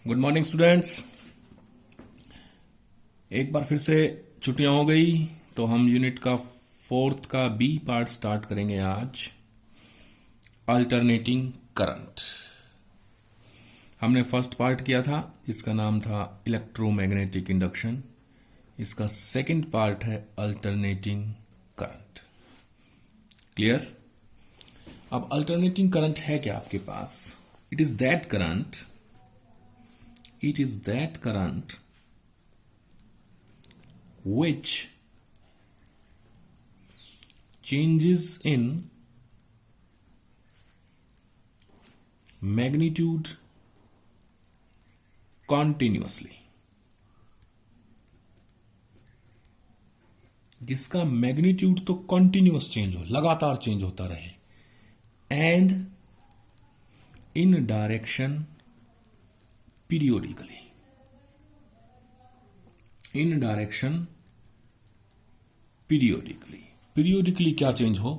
Good morning students. एक बार फिर से छुट्टियां हो गई तो हम यूनिट का फोर्थ का बी पार्ट स्टार्ट करेंगे आज। Alternating current. हमने फर्स्ट पार्ट किया था, इसका नाम था इलेक्ट्रोमैग्नेटिक इंडक्शन। इसका सेकंड पार्ट है अल्टरनेटिंग करंट। क्लियर? अब अल्टरनेटिंग करंट है क्या आपके पास? It is that current which changes in magnitude continuously, जिसका मैग्नीट्यूड तो कॉन्टिन्यूअस चेंज हो, लगातार चेंज होता रहे, and in direction periodically. In direction periodically क्या चेंज हो?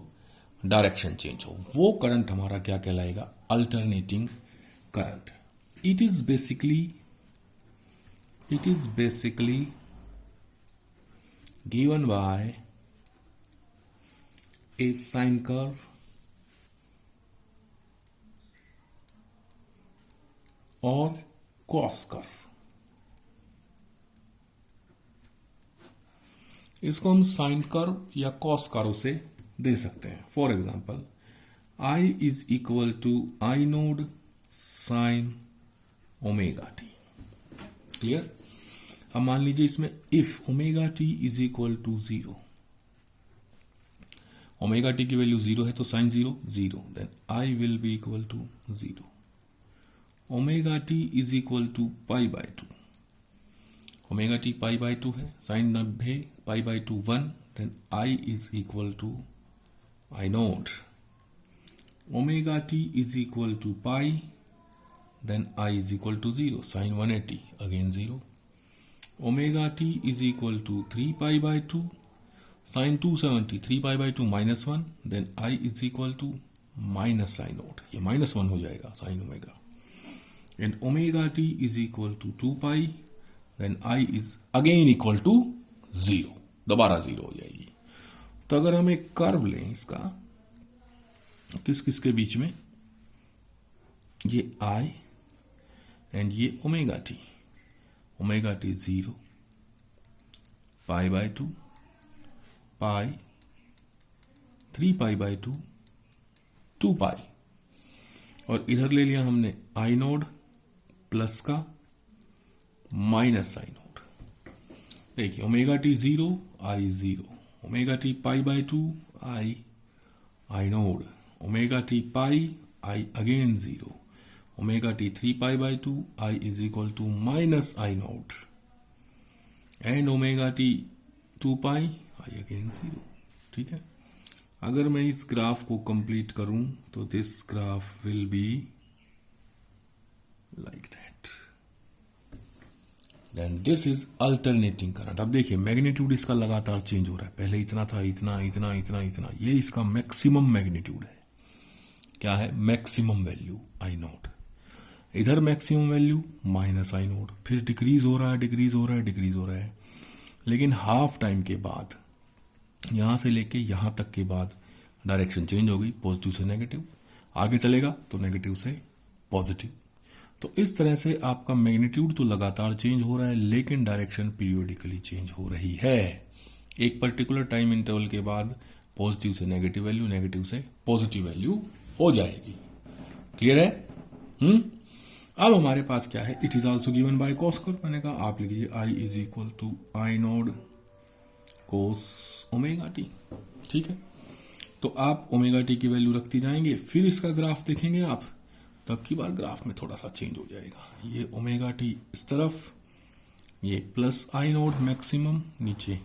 डायरेक्शन चेंज हो। वो करंट हमारा क्या कहलाएगा? Alternating current. It is basically given by a sine curve और कॉस कर्व। इसको हम साइन कर्व या कॉस कर्व से दे सकते हैं। For example, I is equal to I node sine omega t. Clear? अब मान लीजिए इसमें if omega t is equal to 0, omega t की वैल्यू 0 है तो sine 0, then I will be equal to 0। Omega t is equal to pi by 2, omega t pi by 2 है, sine 90 pi by 2 1, then I is equal to I nought. Omega t is equal to pi, then I is equal to 0, sine 180 again 0। Omega t is equal to 3 pi by 2, sine 270 3 pi by 2 -1, then I is equal to minus sine nought, ये -1 हो जाएगा sine omega. And omega t is equal to 2 pi, then I is again equal to 0, दोबारा 0 हो जाएगी। तो अगर हम एक कर्व लें इसका, किस के बीच में, ये I एंड ये omega t 0, pi by 2, pi, 3 pi by 2, 2 pi, और इधर ले लिया हमने आई नोड प्लस का माइनस साइन नोड। देखिए omega t 0, I 0, omega t pi by 2, I nought, omega t pi, I again 0, omega t 3 pi by 2, I is equal to minus I nought, and omega t 2 pi, I again 0। ठीक है? अगर मैं इस graph को complete करूं तो this graph will be like that. Then this is alternating current. अब देखिए मैग्नीट्यूड इसका लगातार चेंज हो रहा है, पहले इतना था, इतना इतना इतना इतना, ये इसका मैक्सिमम मैग्नीट्यूड है। क्या है? मैक्सिमम वैल्यू आई नोट। इधर मैक्सिमम वैल्यू माइनस आई नोट, फिर डिक्रीज हो रहा है, डिक्रीज हो रहा है, डिक्रीज हो रहा है, लेकिन हाफ टाइम के बाद यहां से लेके यहां तक के बाद डायरेक्शन चेंज हो गई, पॉजिटिव से नेगेटिव, आगे चलेगा तो नेगेटिव से पॉजिटिव। तो इस तरह से आपका मैग्नीट्यूड तो लगातार चेंज हो रहा है, लेकिन डायरेक्शन पीरियोडिकली चेंज हो रही है। एक पर्टिकुलर टाइम इंटरवल के बाद पॉजिटिव से नेगेटिव वैल्यू, नेगेटिव से पॉजिटिव वैल्यू हो जाएगी। क्लियर है? अब हमारे पास क्या है? It is also given by cos curve. मैंने कहा आप लिखिए I is equal to I nought cos omega t. ठीक है? तो आप ओमेगा टी की वैल्यू रखती जाएंगे, फिर इसका ग्राफ देखेंगे आप, तब की बार ग्राफ में थोड़ा सा चेंज हो जाएगा। ये ओमेगा टी इस तरफ, ये प्लस आई नोड मैक्सिमम, नीचे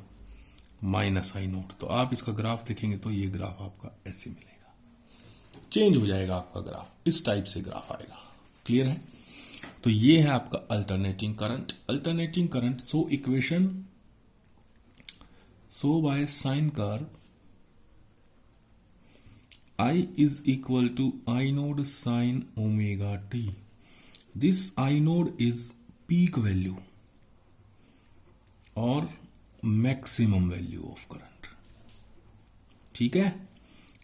माइनस आई नोड। तो आप इसका ग्राफ देखेंगे तो ये ग्राफ आपका ऐसे मिलेगा, चेंज हो जाएगा आपका ग्राफ, इस टाइप से ग्राफ आएगा। क्लियर है? तो ये है आपका alternating current. Alternating current, so equation, so by sine curve I is equal to I node sin omega t. This I node is peak value और मैक्सिमम वैल्यू ऑफ करंट, ठीक है।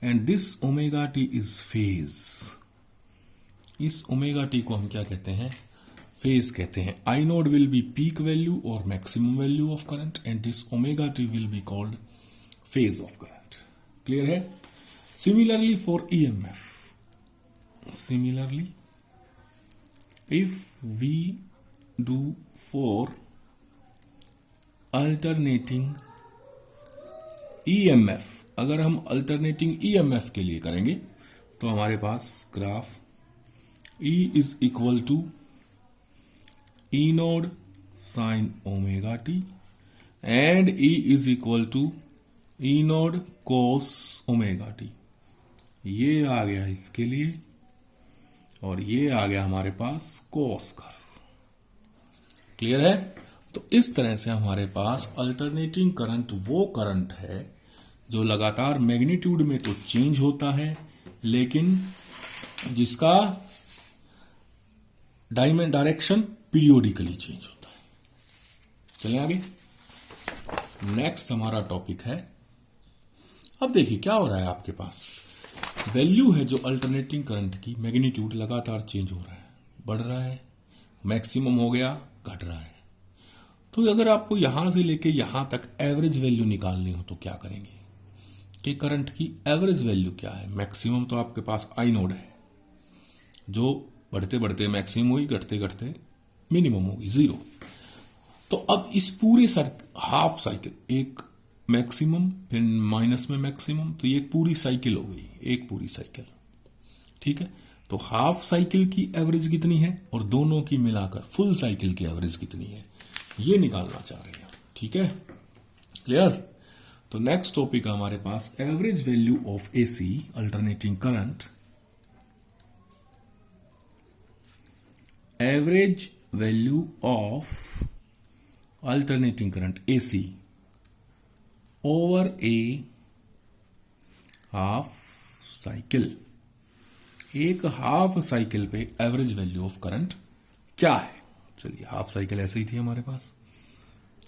And this omega t is phase. इस omega t को हम क्या कहते हैं? Phase कहते हैं। I node will be peak value और maximum value of current and this omega t will be called phase of current. Clear है? Similarly for EMF, similarly if we do for alternating EMF, अगर हम alternating EMF के लिए करेंगे तो हमारे पास graph E is equal to E node sine omega t and E is equal to E node cos omega t. ये आ गया इसके लिए और ये आ गया हमारे पास कोस कर्व। क्लियर है? तो इस तरह से हमारे पास अल्टरनेटिंग करंट वो करंट है जो लगातार मैग्नीट्यूड में तो चेंज होता है लेकिन जिसका डायरेक्शन पीरियोडिकली चेंज होता है। चलिए आगे। नेक्स्ट हमारा टॉपिक है, अब देखिए क्या हो रहा है आपके पास, वैल्यू है जो अल्टरनेटिंग करंट की, मैग्नीट्यूड लगातार चेंज हो रहा है, बढ़ रहा है, मैक्सिमम हो गया, घट रहा है। तो अगर आपको यहां से लेके यहां तक एवरेज वैल्यू निकालनी हो तो क्या करेंगे कि करंट की एवरेज वैल्यू क्या है? मैक्सिमम तो आपके पास आई नोड है जो बढ़ते बढ़ते मैक्सिमम हुई, घटते घटते मिनिमम होगी, 0। तो अब इस पूरे हाफ साइकिल, एक मैक्सिमम फिर माइनस में मैक्सिमम, तो ये पूरी साइकिल हो गई, एक पूरी साइकिल, ठीक है। तो हाफ साइकिल की एवरेज कितनी है और दोनों की मिलाकर फुल साइकिल की एवरेज कितनी है, ये निकालना चाह रहे हैं, ठीक है। क्लियर? तो नेक्स्ट टॉपिक है हमारे पास average value of AC alternating current. Average value of alternating current AC over a half cycle. एक हाफ साइकिल पे एवरेज वैल्यू ऑफ करंट क्या है? चलिए, हाफ साइकिल ऐसे ही थी हमारे पास,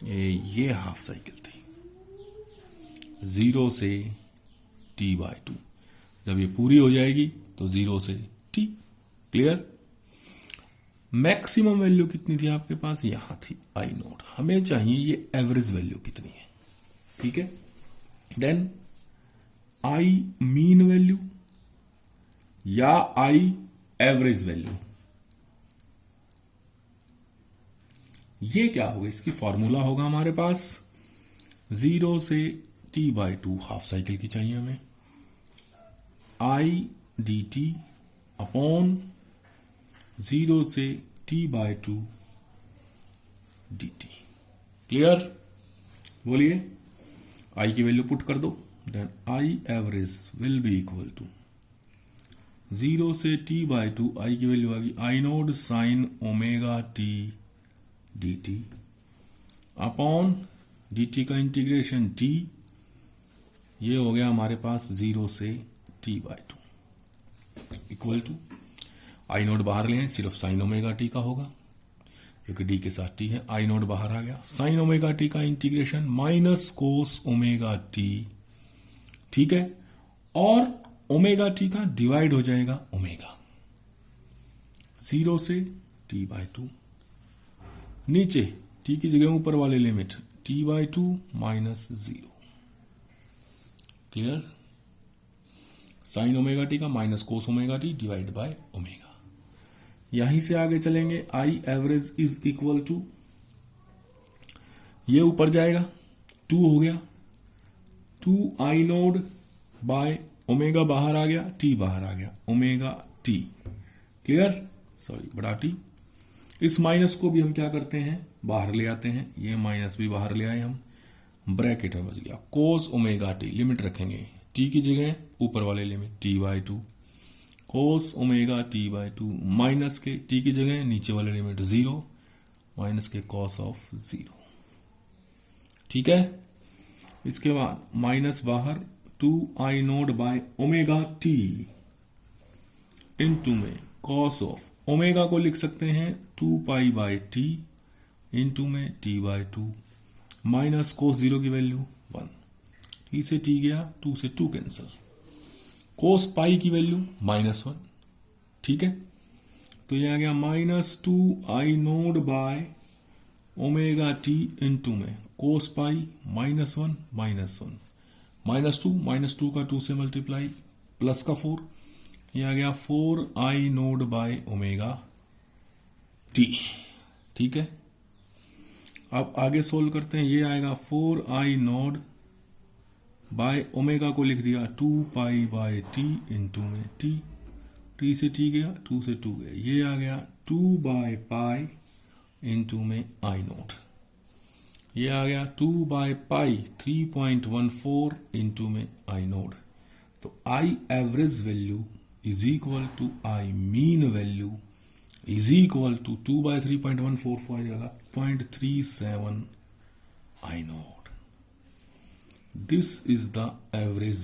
ये हाफ साइकिल थी 0 से T/2। जब ये पूरी हो जाएगी तो 0 से T। क्लियर? मैक्सिमम वैल्यू कितनी थी आपके पास? यहां थी आई नोड। हमें चाहिए ये एवरेज वैल्यू कितनी है, ठीक है। देन आई मीन वैल्यू या आई एवरेज वैल्यू, ये क्या होगा? इसकी फॉर्मूला होगा हमारे पास 0 से T/2, हाफ साइकिल की चाहिए हमें, आई डी टी अपॉन 0 से T/2 dt। क्लियर? बोलिए, आई की वैल्यू पुट कर दो, then I average will be equal to 0 से T/2, आई की वैल्यू आ गई I node sine omega t dt upon dt का इंटीग्रेशन t, ये हो गया हमारे पास 0 से T/2 equal to I node बाहर ले आए, सिर्फ साइन ओमेगा टी का होगा क्योंकि डी के साथ टी है। आई नोड बाहर आ गया, साइन ओमेगा टी का integration minus cos omega t, ठीक है। और ओमेगा टी का डिवाइड हो जाएगा ओमेगा, 0 से T/2, नीचे टी की जगह ऊपर वाले limit T/2 minus 0। Clear? Sine omega t का minus cos omega t divide by omega. यहीं से आगे चलेंगे, I average is equal to, ये ऊपर जाएगा 2 हो गया, 2 आई नोड बाय ओमेगा बाहर आ गया, टी बाहर आ गया, ओमेगा टी। क्लियर? सॉरी, बड़ा टी। इस माइनस को भी हम क्या करते हैं? बाहर ले आते हैं, ये माइनस भी बाहर ले आए हम, ब्रैकेट में बच गया कोस ओमेगा टी। लिमिट रखेंगे टी की जगह ऊपर वाले limit T/2, cos omega T/2 minus के टी की जगह नीचे वाले लिमिट 0 माइनस के कॉस ऑफ 0। ठीक है, इसके बाद माइनस बाहर 2 I node by omega t into में कॉस ऑफ ओमेगा को लिख सकते हैं 2π/t इंटू में t/2 माइनस कोस 0 की वैल्यू 1, t से t गया, 2 से 2 कैंसिल, कोस पाई की वैल्यू -1, ठीक है। तो ये आ गया -2i0 ओमेगा टी इंटू में कोस पाई -1 -2 का 2 से मल्टीप्लाई प्लस का 4, ये आ गया 4i0 ओमेगा टी, ठीक है। अब आगे सोल्व करते हैं, ये आएगा 4i0 ओमेगा को लिख दिया 2π/t इंटू में t से t गया, 2 से 2 गया, ये आ गया 2/π इंटू में i0, ये आ गया 2/π 3.14 इंटू में i0। तो I average value is equal to I mean value is equal to 2/3.14 आ जाएगा 0.37 i0। This is the average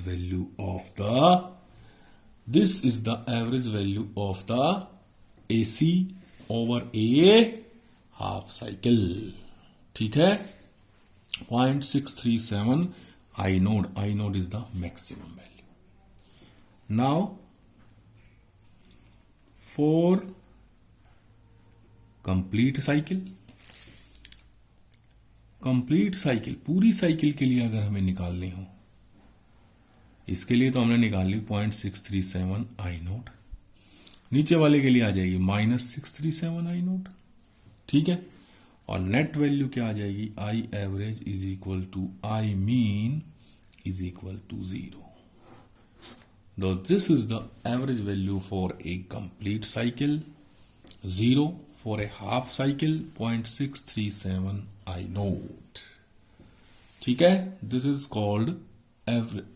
value of the AC over a half cycle, ठीक है। 0.637 I0 is the maximum value. Now for complete cycle, पूरी cycle के लिए अगर हमें निकालनी हो, इसके लिए तो हमने निकाल ली 0.637 I0, नीचे वाले के लिए आ जाएगी -637 I0, ठीक है। और नेट वैल्यू क्या आ जाएगी, I average is equal to I mean is equal to 0। This is the average value for a complete cycle, 0 for a half cycle 0.637 I0, ठीक है। This is called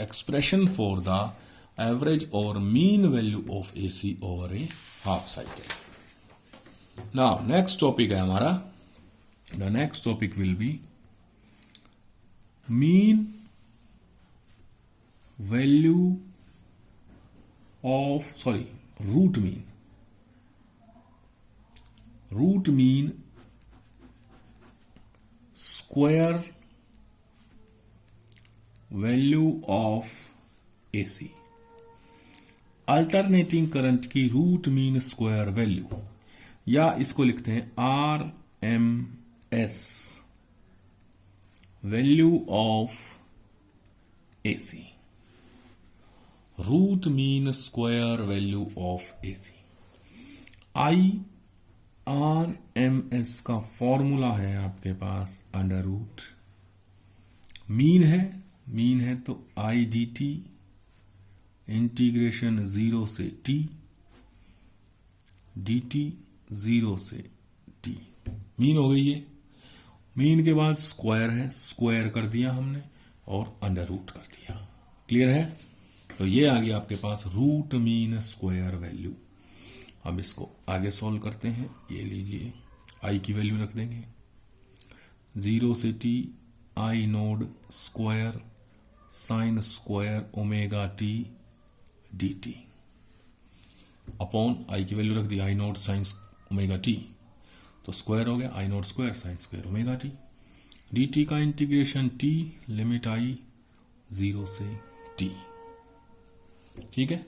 expression for the average or mean value of AC over a half cycle. Now next topic है हमारा, the next topic will be mean value of root mean square value of AC, alternating current की root mean square value, या इसको लिखते हैं RMS value of AC, root mean square value of AC। RMS का formula है आपके पास under root, mean है तो IDT इंटीग्रेशन 0 से T dt 0 से T, मीन हो गई है। मीन के बाद स्क्वायर है, स्क्वायर कर दिया हमने और अंडर रूट कर दिया, क्लियर है। तो ये आ गया आपके पास रूट मीन स्क्वायर वैल्यू। अब इसको आगे सॉल्व करते हैं, ये लीजिए I की वैल्यू रख देंगे 0 से T I0 square sine square omega t dt upon I की वैल्यू रख दी I0 साइन ओमेगा टी, तो स्क्वायर हो गया I0 square sine square omega t, dt का इंटीग्रेशन t लिमिट I 0 से t, ठीक है।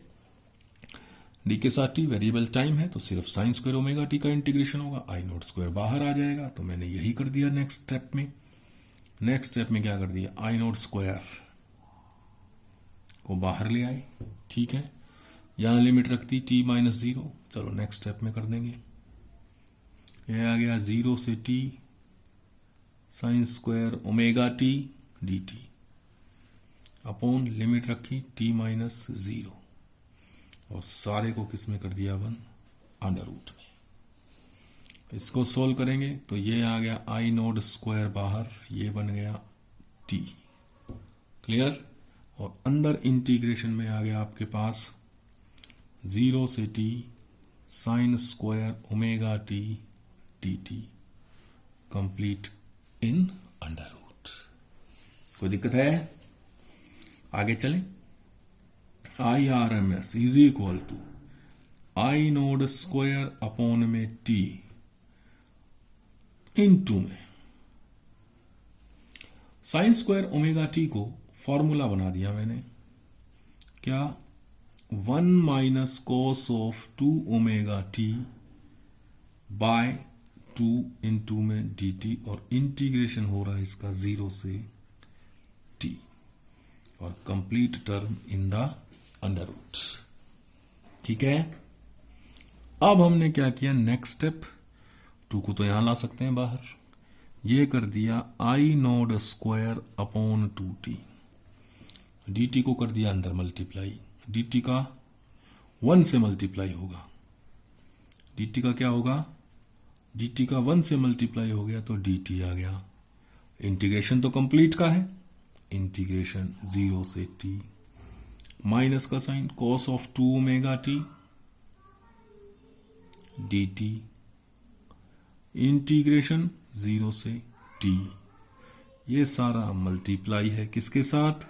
डी के साथ t वेरिएबल टाइम है तो सिर्फ साइन स्क्वायर ओमेगा टी का इंटीग्रेशन होगा, I0 स्क्वायर बाहर आ जाएगा, तो मैंने यही कर दिया। नेक्स्ट स्टेप में क्या कर दिया, I0 स्क्वायर को बाहर ले आए, ठीक है। यहां लिमिट रखती t-0, चलो नेक्स्ट स्टेप में कर देंगे। यह आ गया 0 से t sine square omega t dt upon limit रखी t-0 और सारे को किस में कर दिया 1 अंडर रूट में। इसको सोल्व करेंगे तो ये आ गया I0 स्क्वायर बाहर, ये बन गया t, क्लियर। और अंदर इंटीग्रेशन में आ गया आपके पास 0 से t sine square omega t dt complete in under root. कोई दिक्कत है, आगे चलें। IRMS is equal to I node square upon में टी इनटू में साइन स्क्वायर ओमेगा टी को फॉर्मूला बना दिया मैंने, क्या 1 minus cos of 2 omega t by 2 into में डी टी, और इंटीग्रेशन हो रहा है इसका 0 से टी, और complete term in the under root. ठीक है, अब हमने क्या किया, नेक्स्ट स्टेप, 2 को तो यहां ला सकते हैं बाहर, ये कर दिया I node square upon 2t, d t को कर दिया अंदर मल्टीप्लाई, डी टी का 1 से मल्टीप्लाई होगा, डी टी का क्या होगा, डी टी का 1 से मल्टीप्लाई हो गया तो डी टी आ गया। इंटीग्रेशन तो कंप्लीट का है, इंटीग्रेशन 0 से t, माइनस का sine cos of 2 omega t d T, integration 0 से t, ये सारा मल्टीप्लाई है किसके साथ,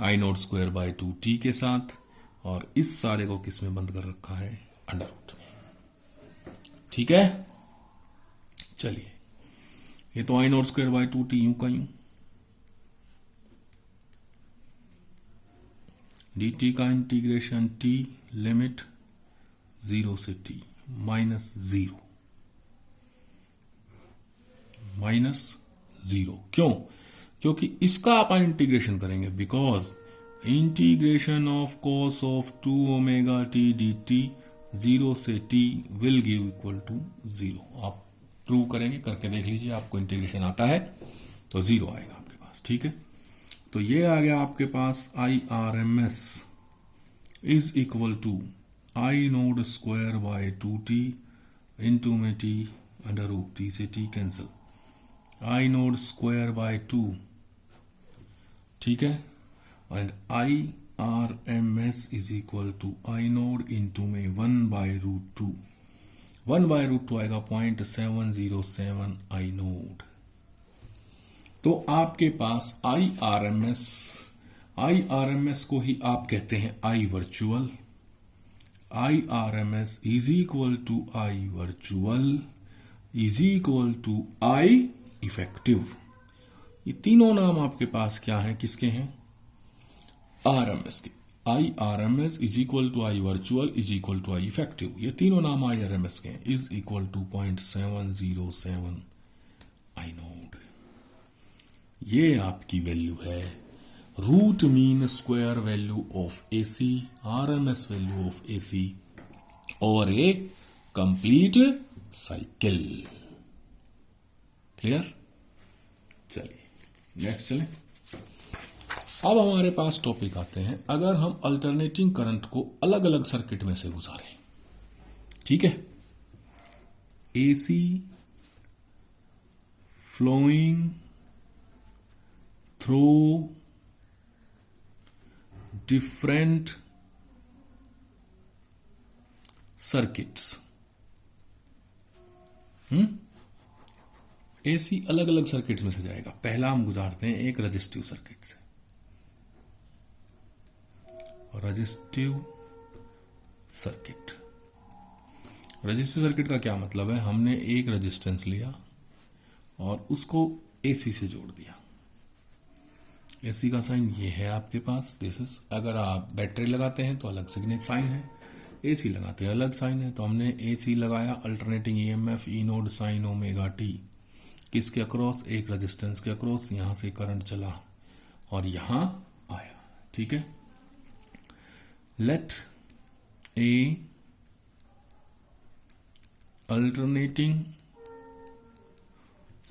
आई नोट स्क्वायर बाय 2t के साथ, और इस सारे को किस में बंद कर रखा है, अंडर रूट में। ठीक है, चलिए, ये तो आई नोट स्क्वायर बाय 2t यूं का यूं, dt का इंटीग्रेशन t लिमिट 0 से t माइनस 0, क्यों, क्योंकि इसका अपन इंटीग्रेशन करेंगे, because integration of cos of 2 omega t d t 0 से t will give equal to 0। आप प्रूव करेंगे, करके देख लीजिए, आपको इंटीग्रेशन आता है तो 0 आएगा आपके पास। ठीक है, तो ये आ गया आपके पास I R M S is equal to I node square by 2t into में t अंडर रूट, t से t cancel, I node square by 2, ठीक है, and I R M S is equal to I node into में 1 by root 2, 1 by root 2 आएगा 0.707 I node. तो आपके पास I R M S को ही आप कहते हैं I virtual, I R M S is equal to I virtual is equal to I effective. ये तीनों नाम आपके पास क्या हैं, किसके हैं, आर एम एस के। I R M S is equal to I virtual is equal to I effective, ये तीनों नाम आई आर एम एस के हैं, is equal to 0.707 I naught. ये आपकी वैल्यू है root mean square value of AC, R M S value of AC over a complete cycle. Clear, चलिए next चलें। अब हमारे पास टॉपिक आते हैं, अगर हम अल्टरनेटिंग करंट को अलग अलग सर्किट में से गुजारें, ठीक है, AC flowing through different circuits, AC अलग अलग सर्किट्स में से जाएगा। पहला हम गुजारते हैं एक रजिस्टिव सर्किट से, रजिस्टिव सर्किट। रजिस्टिव सर्किट का क्या मतलब है, हमने एक रेजिस्टेंस लिया और उसको एसी से जोड़ दिया। एसी का साइन ये है आपके पास, दिस इज, अगर आप बैटरी लगाते हैं तो अलग सिग्नेचर साइन है, एसी लगाते हैं अलग साइन है। तो हमने एसी लगाया, alternating EMF E node sine omega t, किसके अक्रॉस, एक रेजिस्टेंस के अक्रॉस, यहां से करंट चला और यहां आया। ठीक है, let a alternating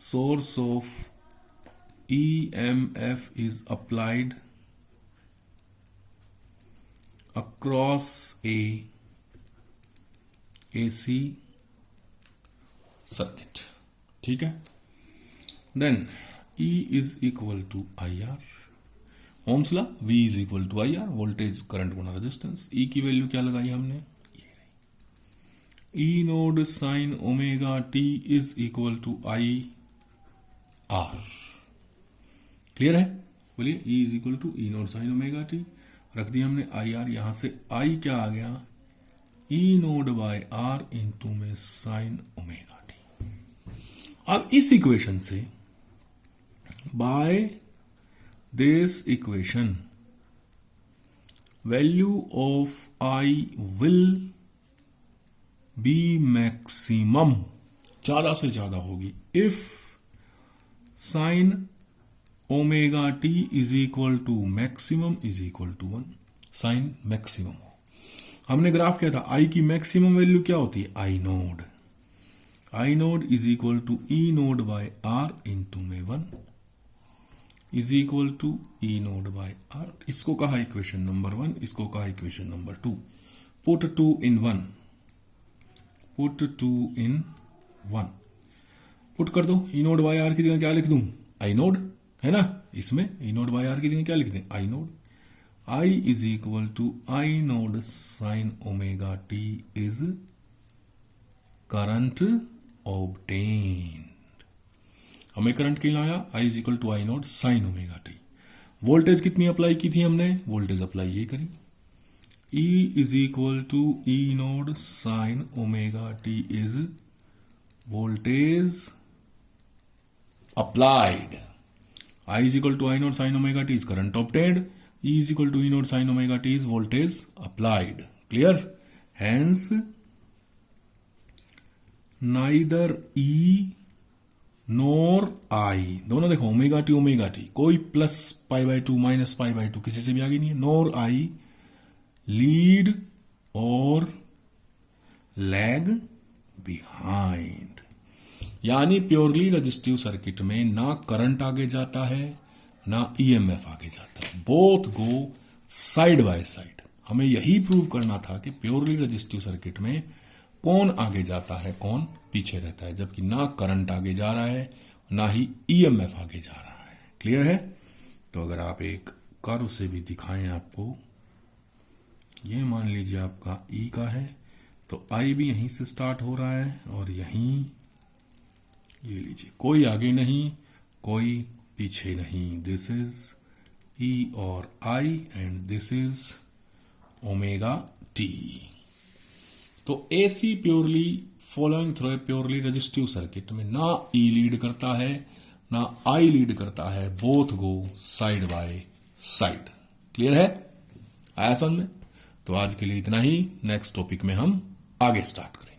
source of EMF is applied across a AC circuit. ठीक है, then E is equal to IR, ohm's law, V is equal to IR, voltage current गुना रेजिस्टेंस। E की वैल्यू क्या लगाई हमने, E naught sine omega t is equal to I R. Clear है, बोलिए, E is equal to E node sine omega t, रख दिया हमने आई आर, यहां से I क्या आ गया, E node by R into में साइन ओमेगा टी। अब इस इक्वेशन से by this equation value of I will be maximum, ज्यादा से ज्यादा होगी if sine omega t is equal to maximum is equal to 1, sine maximum हो। हमने ग्राफ किया था आई की मैक्सिमम वैल्यू क्या होती है, I node is equal to E node by R into में 1 is equal to E node by R. इसको कहा इक्वेशन नंबर 1, इसको कहा equation number 2। Put 2 in 1, put 2 in 1, put कर दो। ई नोड बाय आर की जगह क्या लिख दूं, आई नोड, है ना। इसमें ई नोड बाय आर की जगह क्या लिख दें, I node. I is equal to I node sine omega t is current obtained. हमें करंट क्यों लाया, I is equal to I node sine omega t. Voltage कितनी अप्लाई की थी हमने, वोल्टेज अप्लाई ये करी, E is equal to E node sine omega t is voltage applied. I is equal to I naught sin omega t is current obtained. E is equal to E naught sin omega t is voltage applied. Clear? Hence, neither E nor I, दोनों देखो omega T कोई plus pi by 2 minus pi by 2 किसी से भी आगे नहीं है, नोर आई lead और लैग बिहाइंड। यानी प्योरली रजिस्टिव सर्किट में ना करंट आगे जाता है ना ईएमएफ आगे जाता है, both go side by side. हमें यही प्रूव करना था कि प्योरली रजिस्टिव सर्किट में कौन आगे जाता है कौन पीछे रहता है, जबकि ना करंट आगे जा रहा है ना ही ईएमएफ आगे जा रहा है। क्लियर है? तो अगर आप एक कर्व से भी दिखाएं आपको, ये मान लीजिए आपका ई का है तो आई भी यहीं से स्टार्ट हो रहा है और यहीं ये लीजिए, कोई आगे नहीं कोई पीछे नहीं। दिस इज ई और I and this is omega t. तो AC purely following through purely resistive circuit में ना ई लीड करता है ना आई लीड करता है, both go side by side. Clear है? आया समझ में? तो आज के लिए इतना ही, नेक्स्ट टॉपिक में हम आगे स्टार्ट करें।